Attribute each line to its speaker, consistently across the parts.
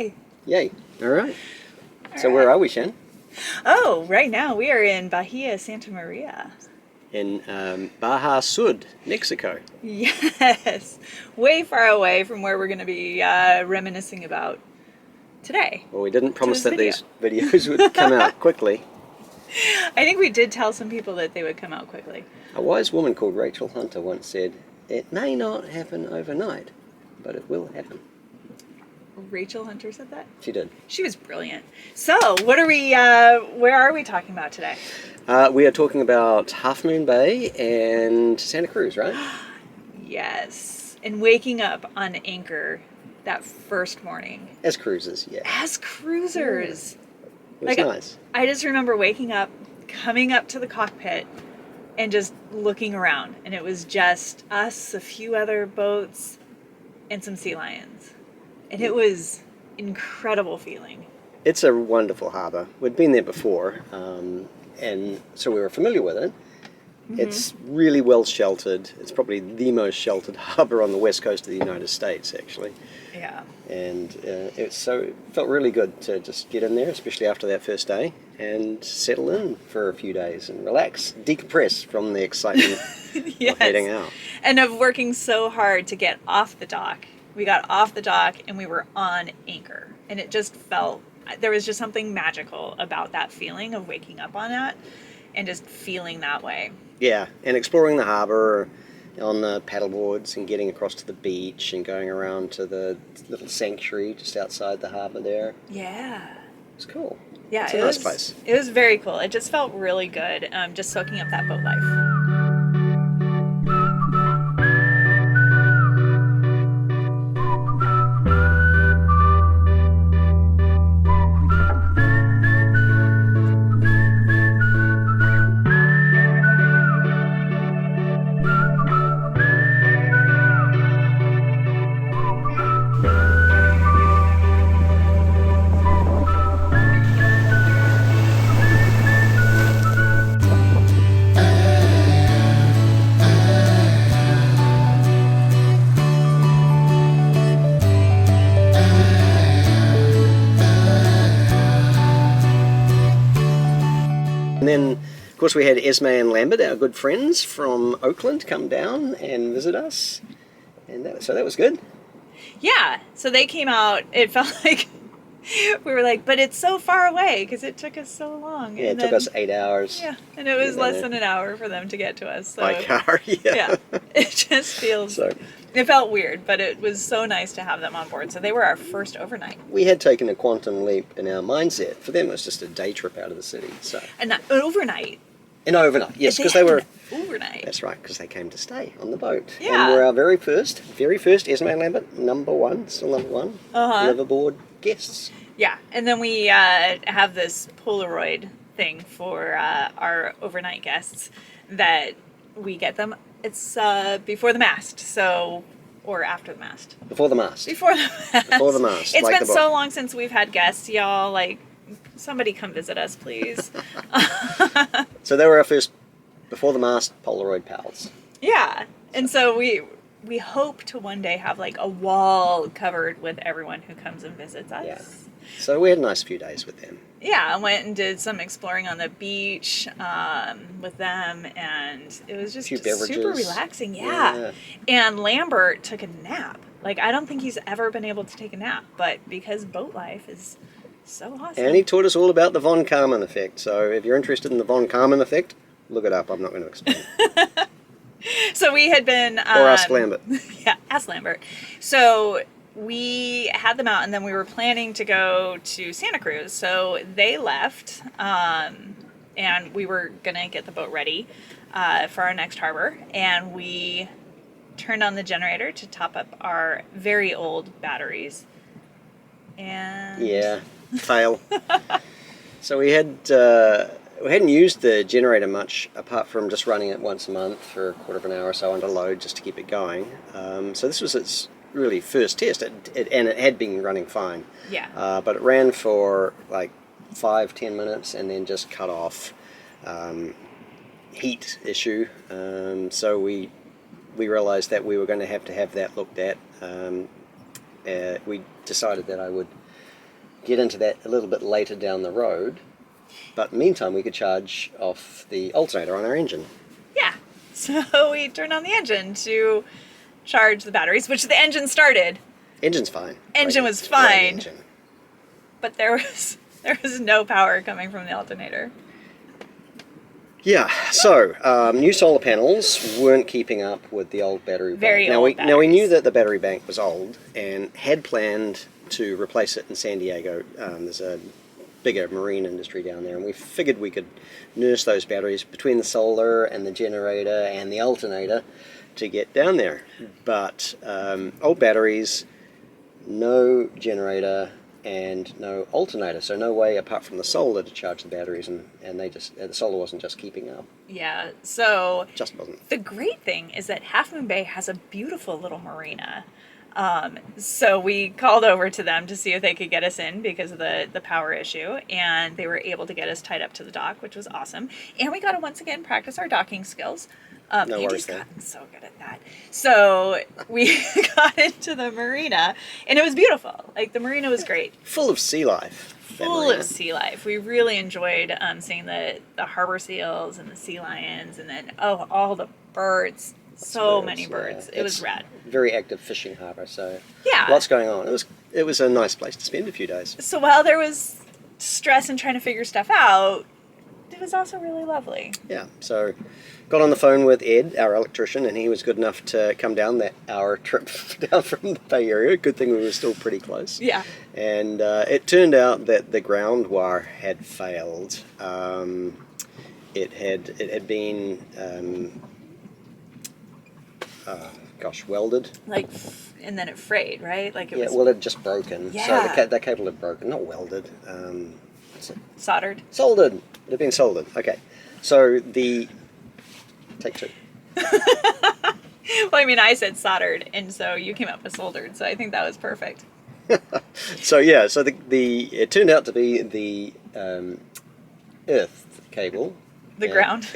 Speaker 1: Yay.
Speaker 2: Yay. All right. So where are we, Shan?
Speaker 1: Oh, right now we are in Bahia Santa Maria.
Speaker 2: In Baja Sud, Mexico.
Speaker 1: Yes. Way far away from where we're going to be reminiscing about today.
Speaker 2: Well, we didn't promise that
Speaker 1: video.
Speaker 2: these videos would come out quickly.
Speaker 1: I think we did tell some people that they would come out quickly.
Speaker 2: A wise woman called Rachel Hunter once said, "It may not happen overnight, but it will happen."
Speaker 1: Rachel Hunter said that?
Speaker 2: She did.
Speaker 1: She was brilliant. So, what are we, where are we talking about today?
Speaker 2: We are talking about Half Moon Bay and Santa Cruz, right?
Speaker 1: Yes. And waking up on anchor that first morning.
Speaker 2: As cruisers, yeah.
Speaker 1: As cruisers.
Speaker 2: It was nice.
Speaker 1: I just remember waking up, coming up to the cockpit, and just looking around. And it was just us, a few other boats, and some sea lions. And it was incredible feeling.
Speaker 2: It's a wonderful harbour. We'd been there before, and so we were familiar with it. Mm-hmm. It's really well sheltered. It's probably the most sheltered harbour on the west coast of the United States, actually.
Speaker 1: Yeah.
Speaker 2: And it felt really good to just get in there, especially after that first day, and settle in for a few days and relax, decompress from the excitement
Speaker 1: Yes.
Speaker 2: of heading out.
Speaker 1: And of working so hard to get off the dock. We got off the dock and we were on anchor. And it just felt, there was just something magical about that feeling of waking up on that and just feeling that way.
Speaker 2: Yeah, and exploring the harbour on the paddleboards and getting across to the beach and going around to the little sanctuary just outside the harbour there.
Speaker 1: Yeah.
Speaker 2: It's cool.
Speaker 1: Yeah,
Speaker 2: it's a nice place.
Speaker 1: It was very cool. It just felt really good, just soaking up that boat life.
Speaker 2: And then, of course, we had Esme and Lambert, our good friends from Oakland, come down and visit us. And so that was good.
Speaker 1: Yeah, so they came out. It felt like we were like, but it's so far away because it took us so long.
Speaker 2: Yeah, it took us 8 hours.
Speaker 1: Yeah, and it was less than an hour for them to get to us. So,
Speaker 2: by car, yeah.
Speaker 1: It just feels...
Speaker 2: So,
Speaker 1: it felt weird, but it was so nice to have them on board. So they were our first overnight.
Speaker 2: we had taken a quantum leap in our mindset. For them, it was just a day trip out of the city. So
Speaker 1: And not overnight.
Speaker 2: an overnight, yes, because they were...
Speaker 1: Overnight.
Speaker 2: That's right, because they came to stay on the boat.
Speaker 1: Yeah.
Speaker 2: And were our very first Esme and Lambert, number one, still number one, liveaboard guests.
Speaker 1: Yeah, and then we have this Polaroid thing for our overnight guests that we get them. It's before the mast, so, or after the mast.
Speaker 2: Before the mast.
Speaker 1: Before the mast.
Speaker 2: Before the mast.
Speaker 1: It's
Speaker 2: like
Speaker 1: been so long since we've had guests, y'all. Like, somebody come visit us, please.
Speaker 2: So they were our first before the mast Polaroid pals.
Speaker 1: Yeah, and so we hope to one day have like a wall covered with everyone who comes and visits us.
Speaker 2: Yeah. So we had a nice few days with them.
Speaker 1: Yeah, I went and did some exploring on the beach with them, and it was just super relaxing. Yeah. And Lambert took a nap. Like, I don't think he's ever been able to take a nap, but because boat life is so awesome.
Speaker 2: And he taught us all about the von Karman effect. So if you're interested in the von Karman effect, look it up. I'm not going to explain.
Speaker 1: So we had been...
Speaker 2: or ask Lambert.
Speaker 1: Yeah, ask Lambert. So we had them out, and then we were planning to go to Santa Cruz. So they left, and we were going to get the boat ready for our next harbor. And we turned on the generator to top up our very old batteries. And...
Speaker 2: yeah, fail. So we hadn't used the generator much, apart from just running it once a month for a quarter of an hour or so under load just to keep it going. So this was its really first test, and it had been running fine.
Speaker 1: Yeah.
Speaker 2: But it ran for like 5-10 minutes and then just cut off. Heat issue. So we realized that we were going to have that looked at. We decided that I would get into that a little bit later down the road. But meantime, we could charge off the alternator on our engine.
Speaker 1: Yeah. So we turned on the engine to charge the batteries, which the engine started.
Speaker 2: Engine's fine.
Speaker 1: Engine
Speaker 2: Great-
Speaker 1: was
Speaker 2: great
Speaker 1: fine.
Speaker 2: engine.
Speaker 1: But there was no power coming from the alternator.
Speaker 2: Yeah, so new solar panels weren't keeping up with the old battery bank.
Speaker 1: Very
Speaker 2: now
Speaker 1: old
Speaker 2: now we knew
Speaker 1: batteries.
Speaker 2: that the battery bank was old and had planned to replace it in San Diego. There's a bigger marine industry down there, and we figured we could nurse those batteries between the solar and the generator and the alternator to get down there. But old batteries, no generator and no alternator, so no way apart from the solar to charge the batteries, and the solar wasn't just keeping up.
Speaker 1: Yeah. So
Speaker 2: Just wasn't.
Speaker 1: the great thing is that Half Moon Bay has a beautiful little marina. So we called over to them to see if they could get us in because of the power issue, and they were able to get us tied up to the dock, which was awesome. And we got to once again practice our docking skills.
Speaker 2: No worries
Speaker 1: Andy's
Speaker 2: there.
Speaker 1: gotten so good at that. So we got into the marina, and it was beautiful. Like, the marina was great.
Speaker 2: Full of sea life. that
Speaker 1: Full
Speaker 2: marina.
Speaker 1: of sea life. We really enjoyed seeing the harbor seals and the sea lions, and then all the birds. So
Speaker 2: Birds,
Speaker 1: many birds.
Speaker 2: yeah.
Speaker 1: It was
Speaker 2: It's
Speaker 1: rad.
Speaker 2: Very active fishing harbour, so
Speaker 1: Yeah.
Speaker 2: lots going on. It was a nice place to spend a few days.
Speaker 1: So while there was stress and trying to figure stuff out, it was also really lovely.
Speaker 2: Yeah, so got on the phone with Ed, our electrician, and he was good enough to come down that hour trip down from the Bay Area. Good thing we were still pretty close.
Speaker 1: Yeah.
Speaker 2: And it turned out that the ground wire had failed. It had been welded.
Speaker 1: Like, and then it frayed, right? Like it
Speaker 2: Yeah,
Speaker 1: was
Speaker 2: well, it had just broken.
Speaker 1: Yeah.
Speaker 2: So the cable had broken, not welded.
Speaker 1: soldered.
Speaker 2: Soldered. It had been soldered. Okay. So take two.
Speaker 1: Well, I mean, I said soldered, and so you came up with soldered. So I think that was perfect.
Speaker 2: So yeah, so it turned out to be the earth cable.
Speaker 1: The
Speaker 2: And
Speaker 1: ground.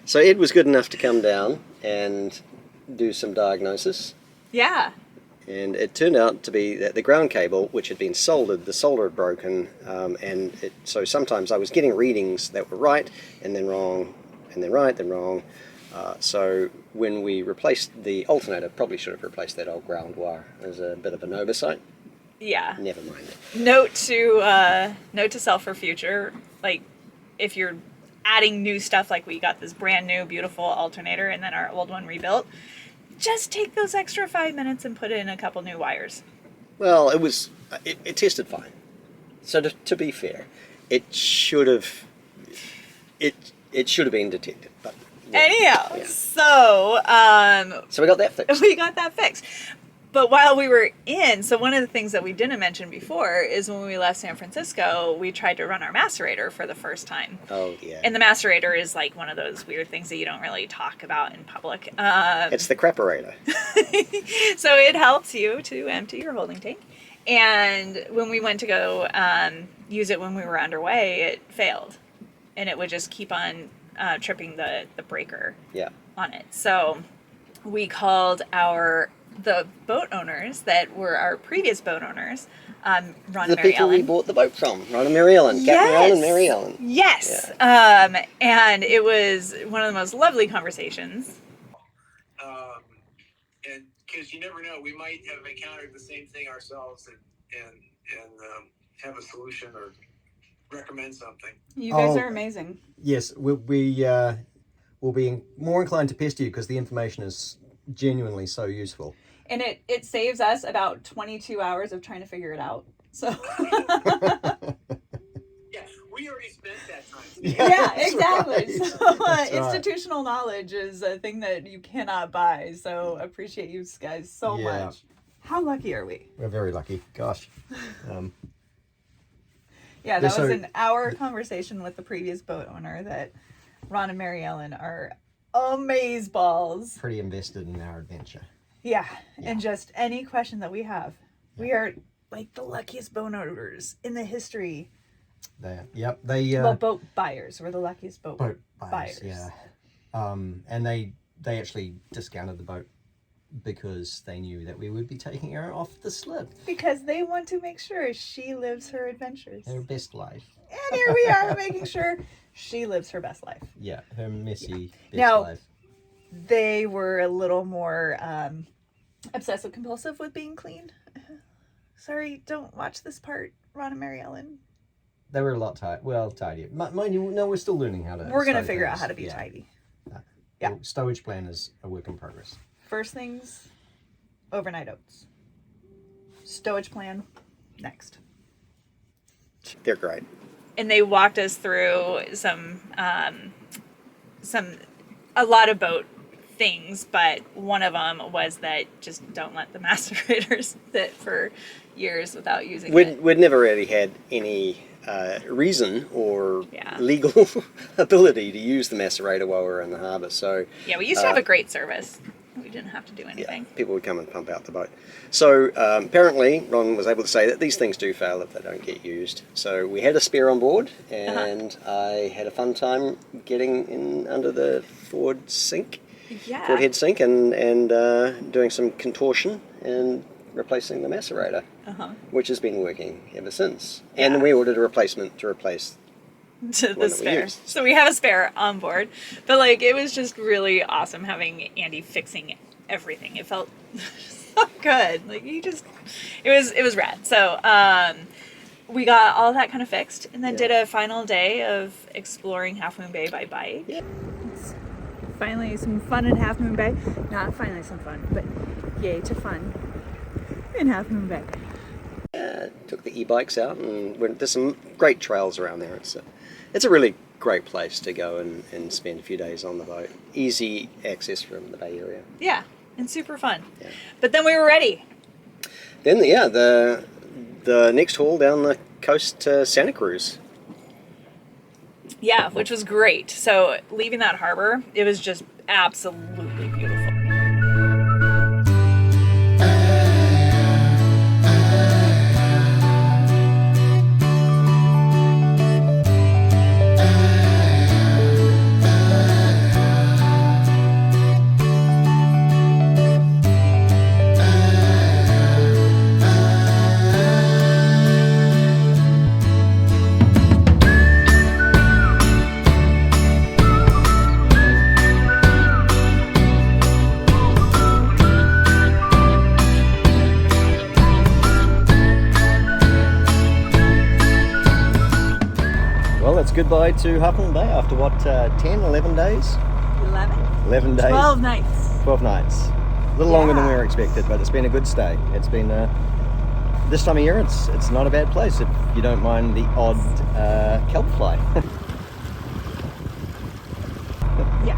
Speaker 2: So Ed was good enough to come down and do some diagnosis.
Speaker 1: Yeah.
Speaker 2: And it turned out to be that the ground cable, which had been soldered, the solder had broken, so sometimes I was getting readings that were right, and then wrong, and then right, then wrong. So when we replaced the alternator, probably should have replaced that old ground wire. It was a bit of an oversight.
Speaker 1: Yeah.
Speaker 2: Never mind.
Speaker 1: Note to self for future. Like, if you're adding new stuff, like we got this brand new beautiful alternator and then our old one rebuilt, just take those extra 5 minutes and put in a couple new wires.
Speaker 2: Well, it tested fine. So to be fair, it should have been detected. But yeah.
Speaker 1: Anyhow,
Speaker 2: Yeah.
Speaker 1: so
Speaker 2: we got that fixed.
Speaker 1: we got that fixed. But while we were so one of the things that we didn't mention before is when we left San Francisco, we tried to run our macerator for the first time.
Speaker 2: Oh yeah.
Speaker 1: And the macerator is like one of those weird things that you don't really talk about in public.
Speaker 2: It's the craperator.
Speaker 1: So it helps you to empty your holding tank. And when we went to go use it when we were underway, it failed. And it would just keep on tripping the breaker
Speaker 2: Yeah.
Speaker 1: on it. So we called the boat owners that were our previous boat owners, Ron
Speaker 2: The
Speaker 1: and Mary
Speaker 2: people we
Speaker 1: Ellen.
Speaker 2: bought the boat from, Ron and Mary Ellen, Captain Ron and Mary Ellen.
Speaker 1: Yes. And it was one of the most lovely conversations.
Speaker 3: And because you never know, we might have encountered the same thing ourselves and have a solution or recommend something.
Speaker 1: You guys are amazing.
Speaker 4: Yes, we'll be more inclined to pester you because the information is genuinely so useful.
Speaker 1: And it saves us about 22 hours of trying to figure it out. So
Speaker 3: Yeah, we already spent that time.
Speaker 1: yeah, exactly.
Speaker 4: right.
Speaker 1: So
Speaker 4: That's right.
Speaker 1: institutional knowledge is a thing that you cannot buy. So appreciate you guys so
Speaker 4: Yeah.
Speaker 1: much. How lucky are we?
Speaker 4: We're very lucky. Gosh.
Speaker 1: Yeah, that
Speaker 4: So-
Speaker 1: was an hour conversation with the previous boat owner that Ron and Mary Ellen are amazeballs.
Speaker 4: Pretty invested in our adventure.
Speaker 1: Yeah, and just any question that we have. We are like the luckiest boat owners in the history.
Speaker 4: They
Speaker 1: Boat buyers. We're the luckiest boat
Speaker 4: boat buyers,
Speaker 1: buyers.
Speaker 4: yeah. And they actually discounted the boat because they knew that we would be taking her off the slip,
Speaker 1: Because they want to make sure she lives her adventures.
Speaker 4: her best life.
Speaker 1: And here we are making sure she lives her best life.
Speaker 4: Yeah, her messy best
Speaker 1: Now-
Speaker 4: life.
Speaker 1: They were a little more obsessive compulsive with being clean. Sorry, don't watch this part, Ron and Mary Ellen.
Speaker 4: They were a lot tidier. Mind you, no, we're still learning how to.
Speaker 1: We're going to
Speaker 4: stow
Speaker 1: figure out
Speaker 4: things.
Speaker 1: how to be
Speaker 4: Yeah.
Speaker 1: tidy.
Speaker 4: Yeah. Stowage plan is a work in progress.
Speaker 1: First things, overnight oats. Stowage plan, next.
Speaker 2: They're great.
Speaker 1: And they walked us through a lot of boat things, but one of them was that just don't let the macerators sit for years without using it.
Speaker 2: We'd never really had any reason or
Speaker 1: Yeah.
Speaker 2: legal ability to use the macerator while we were in the harbour. So
Speaker 1: Yeah, we used to have a great service. We didn't have to do
Speaker 2: yeah,
Speaker 1: anything.
Speaker 2: people would come and pump out the boat. So apparently Ron was able to say that these things do fail if they don't get used. So we had a spare on board, and I had a fun time getting in under the forward
Speaker 1: Yeah.
Speaker 2: head sink, and doing some contortion and replacing the macerator, which has been working ever since.
Speaker 1: Yeah.
Speaker 2: And we ordered a replacement to replace
Speaker 1: To
Speaker 2: one
Speaker 1: the
Speaker 2: that we
Speaker 1: spare.
Speaker 2: used.
Speaker 1: So we have a spare on board. But like it was just really awesome having Andy fixing everything. It felt so good. Like it was rad. So we got all that kind of fixed and then
Speaker 2: Yeah.
Speaker 1: did a final day of exploring Half Moon Bay by bike.
Speaker 2: Yeah.
Speaker 1: Finally some fun in Half Moon Bay. Not finally some fun, but yay to fun in Half Moon Bay.
Speaker 2: Took the e-bikes out, and there's some great trails around there. It's a really great place to go and spend a few days on the boat. Easy access from the Bay Area.
Speaker 1: Yeah, and super fun.
Speaker 2: Yeah.
Speaker 1: But then we were ready.
Speaker 2: Then the next haul down the coast to Santa Cruz.
Speaker 1: Yeah, which was great. So leaving that harbor, it was just absolutely beautiful.
Speaker 4: Well, it's goodbye to Half Moon Bay after what, 10, 11 days?
Speaker 1: 11?
Speaker 4: 11 days.
Speaker 1: 12 nights.
Speaker 4: 12 nights. A little longer than we
Speaker 1: Yeah.
Speaker 4: were expected, but it's been a good stay. It's been, this time of year, it's not a bad place if you don't mind the odd kelp fly.
Speaker 1: Yeah.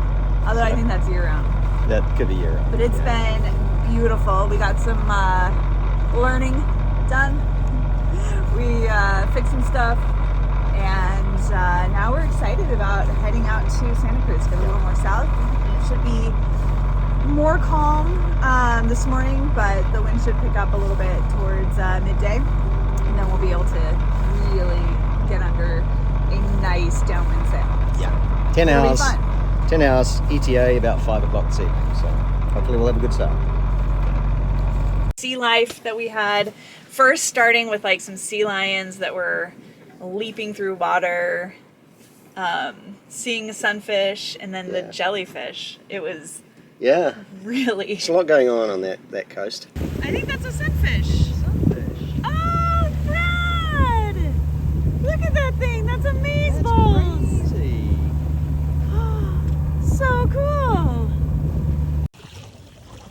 Speaker 1: Although I think that's year round.
Speaker 4: That could be year round.
Speaker 1: But it's been beautiful. We got some learning done. We fixed some stuff. And now we're excited about heading out to Santa Cruz, get a little more south. And it should be more calm this morning, but the wind should pick up a little bit towards midday. And then we'll be able to really get under a nice downwind sail.
Speaker 4: Yeah. 10
Speaker 1: It'll be
Speaker 4: hours.
Speaker 1: fun.
Speaker 4: 10 hours, ETA about 5 o'clock this evening. So hopefully we'll have a good start.
Speaker 1: Sea life that we had, first starting with like some sea lions that were leaping through water, seeing sunfish, and then the
Speaker 2: Yeah.
Speaker 1: jellyfish. It was
Speaker 2: Yeah,
Speaker 1: really...
Speaker 2: there's a lot going on that coast.
Speaker 1: I think that's a sunfish. Oh, Brad! Look at that thing. That's amazeballs.
Speaker 4: Crazy.
Speaker 1: So cool.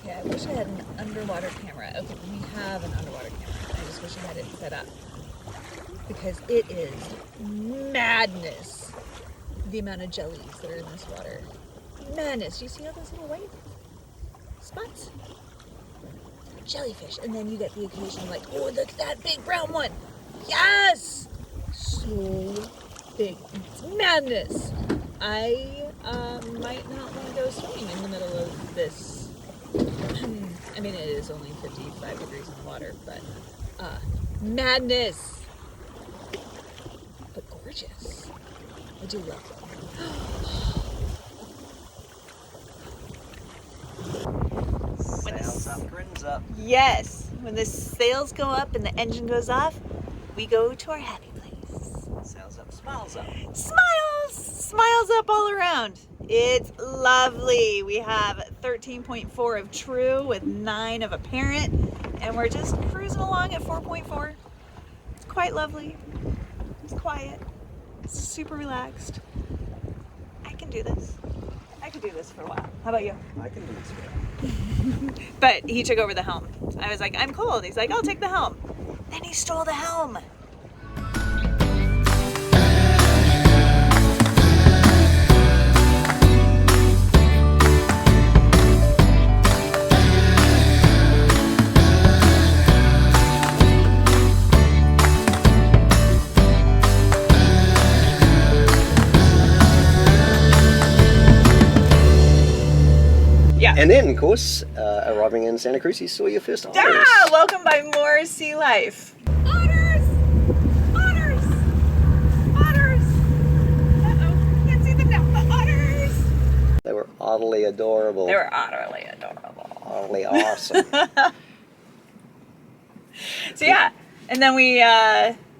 Speaker 1: Yeah, I wish I had an underwater camera. Okay, we have an underwater camera. I just wish I had it set up. Because it is madness, the amount of jellies that are in this water. Madness. You see all those little white spots? Jellyfish. And then you get the occasional like, oh, look at that big brown one. Yes! So big. It's madness. I might not want to go swimming in the middle of this. I mean, it is only 55 degrees in the water, but madness. But gorgeous. I do love them. When the
Speaker 4: up.
Speaker 1: Yes. When the sails go up and the engine goes off, we go to our happy place.
Speaker 4: Sails up, smiles up.
Speaker 1: Smiles! Smiles up all around. It's lovely. We have 13.4 of true with 9 of apparent, and we're just cruising along at 4.4. It's quite lovely. It's quiet. It's super relaxed. I can do this. I could do this for a while. How about you?
Speaker 4: I can do this.
Speaker 1: But he took over the helm. I was like, I'm cold. He's like, I'll take the helm. Then he stole the helm. Yeah.
Speaker 2: And then, of course, arriving in Santa Cruz, you saw your first otters.
Speaker 1: Ah, welcome by more sea life. Otters! Otters! Otters! Uh-oh, can't see them now. The otters!
Speaker 2: They were utterly adorable.
Speaker 1: They were utterly adorable.
Speaker 2: Utterly awesome.
Speaker 1: So yeah, and then we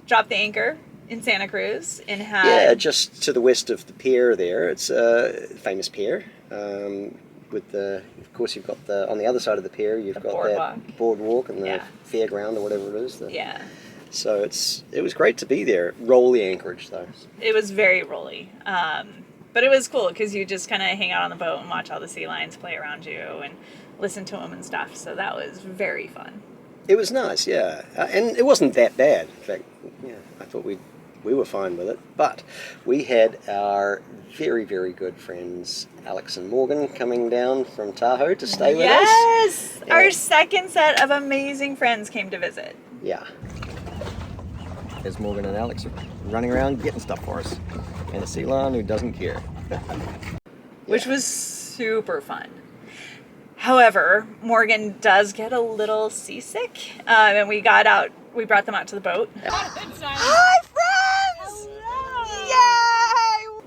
Speaker 1: dropped the anchor in Santa Cruz and had...
Speaker 2: Yeah, just to the west of the pier there. It's a famous pier. With the, of course, you've got the, on the other side of the pier, you've got that boardwalk and the
Speaker 1: Yeah.
Speaker 2: fairground or whatever it is.
Speaker 1: Yeah.
Speaker 2: So it was great to be there. Roll the anchorage though.
Speaker 1: It was very rolly. But it was cool because you just kind of hang out on the boat and watch all the sea lions play around you and listen to them and stuff. So that was very fun.
Speaker 2: It was nice, yeah. And it wasn't that bad. In fact, yeah, I thought we were fine with it. But we had our very, very good friends, Alex and Morgan, coming down from Tahoe to stay with us.
Speaker 1: Yes!
Speaker 2: And-
Speaker 1: Our second set of amazing friends came to visit.
Speaker 2: Yeah.
Speaker 4: There's Morgan and Alex running around getting stuff for us. And a sea lion who doesn't care.
Speaker 1: Which was super fun. However, Morgan does get a little seasick, and we brought them out to the boat. Hi, friends!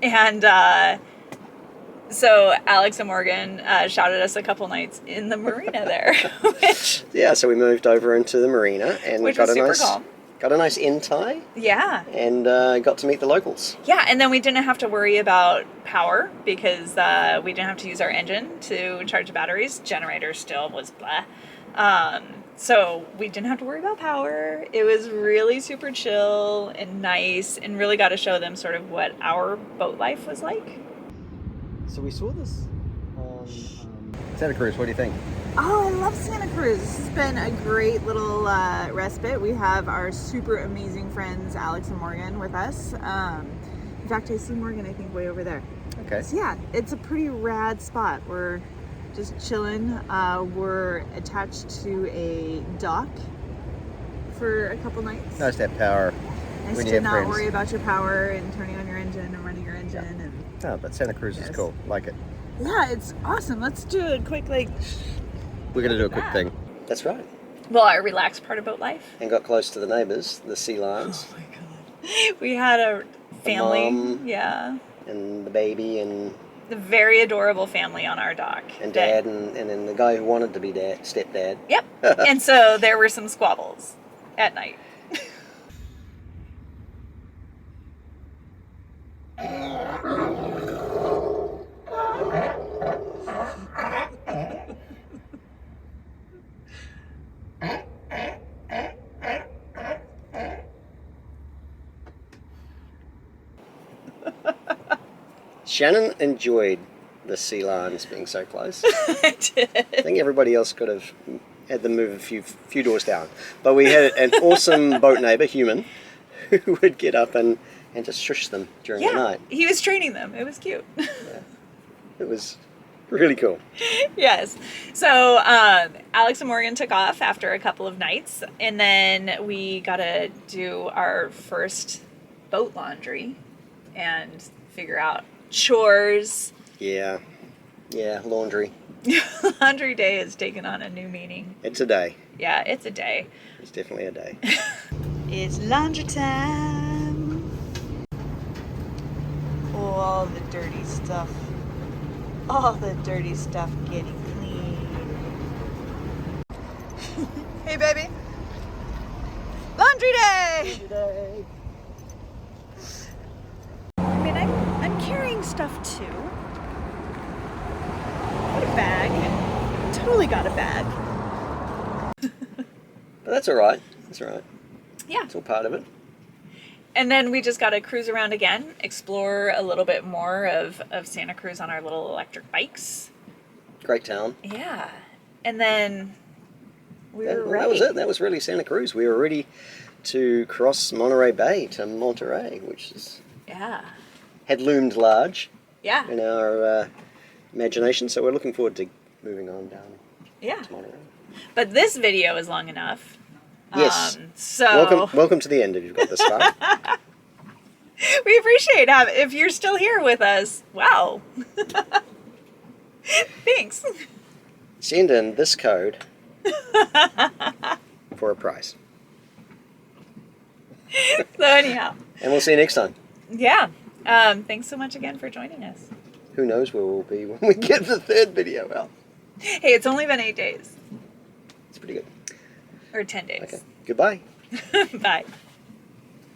Speaker 1: Yay! And so Alex and Morgan shouted us a couple nights in the marina there, which
Speaker 2: Yeah, so we moved over into the marina and
Speaker 1: Which
Speaker 2: got
Speaker 1: was
Speaker 2: a
Speaker 1: super
Speaker 2: nice
Speaker 1: calm.
Speaker 2: got a nice in tie
Speaker 1: yeah.
Speaker 2: and got to meet the locals.
Speaker 1: Yeah, and then we didn't have to worry about power because we didn't have to use our engine to charge the batteries. Generator still was blah. So we didn't have to worry about power. It was really super chill and nice and really got to show them sort of what our boat life was like.
Speaker 4: So we saw this on Santa Cruz. What do you think?
Speaker 1: Oh, I love Santa Cruz. This has been a great little respite. We have our super amazing friends, Alex and Morgan, with us. In fact, I see Morgan, I think, way over there.
Speaker 4: Okay.
Speaker 1: So yeah, it's a pretty rad spot. We're just chilling. We're attached to a dock for a couple nights.
Speaker 4: Nice to have power
Speaker 1: Nice
Speaker 4: when you
Speaker 1: to
Speaker 4: have
Speaker 1: not
Speaker 4: friends.
Speaker 1: worry about your power and turning on your engine and running your engine.
Speaker 4: Yeah.
Speaker 1: And
Speaker 4: No, but Santa Cruz is
Speaker 1: Yes.
Speaker 4: cool. Like it.
Speaker 1: yeah, it's awesome. Let's do a quick
Speaker 4: We're going to do a quick
Speaker 1: that.
Speaker 4: thing.
Speaker 2: That's right.
Speaker 1: well, our relaxed part of boat life.
Speaker 2: And got close to the neighbours, the sea lions,
Speaker 1: my god. We had a family.
Speaker 2: mom.
Speaker 1: Yeah.
Speaker 2: and the baby and
Speaker 1: The very adorable family on our dock.
Speaker 2: and
Speaker 1: that-
Speaker 2: dad and then the guy who wanted to be stepdad.
Speaker 1: Yep. And so there were some squabbles at night.
Speaker 2: Shannon enjoyed the sea lions being so close.
Speaker 1: I did.
Speaker 2: I think everybody else could have had them move a few doors down. But we had an awesome boat neighbour, human, who would get up and just shush them during the
Speaker 1: Yeah.
Speaker 2: night.
Speaker 1: He was training them. It was cute.
Speaker 2: It was really cool.
Speaker 1: Yes. So Alex and Morgan took off after a couple of nights, and then we got to do our first boat laundry and figure out chores.
Speaker 2: Yeah, laundry.
Speaker 1: Laundry day has taken on a new meaning.
Speaker 2: It's a day.
Speaker 1: Yeah, it's a day.
Speaker 2: It's definitely a day.
Speaker 1: It's laundry time. Oh, all the dirty stuff. All the dirty stuff getting clean. Hey, baby. Laundry day! I mean, I'm carrying stuff too. Got a bag. Totally got a bag.
Speaker 2: But that's all right. That's all right.
Speaker 1: Yeah.
Speaker 2: It's all part of it.
Speaker 1: And then we just got to cruise around again, explore a little bit more of Santa Cruz on our little electric bikes.
Speaker 2: Great town.
Speaker 1: Yeah. And then we were ready.
Speaker 2: That was it. That was really Santa Cruz. We were ready to cross Monterey Bay to Monterey, which had loomed large
Speaker 1: Yeah.
Speaker 2: in our imagination. So we're looking forward to moving on down to Monterey.
Speaker 1: But this video is long enough.
Speaker 2: Yes.
Speaker 1: So
Speaker 2: welcome to the end if you've got this far.
Speaker 1: we appreciate if you're still here with us. Wow. Thanks.
Speaker 2: Send in this code for a price.
Speaker 1: So anyhow.
Speaker 2: And we'll see you next time.
Speaker 1: Yeah. Thanks so much again for joining us.
Speaker 2: Who knows where we'll be when we get the third video out.
Speaker 1: Hey, it's only been 8 days.
Speaker 2: It's pretty good.
Speaker 1: Or 10 days.
Speaker 2: Okay. Goodbye.
Speaker 1: Bye.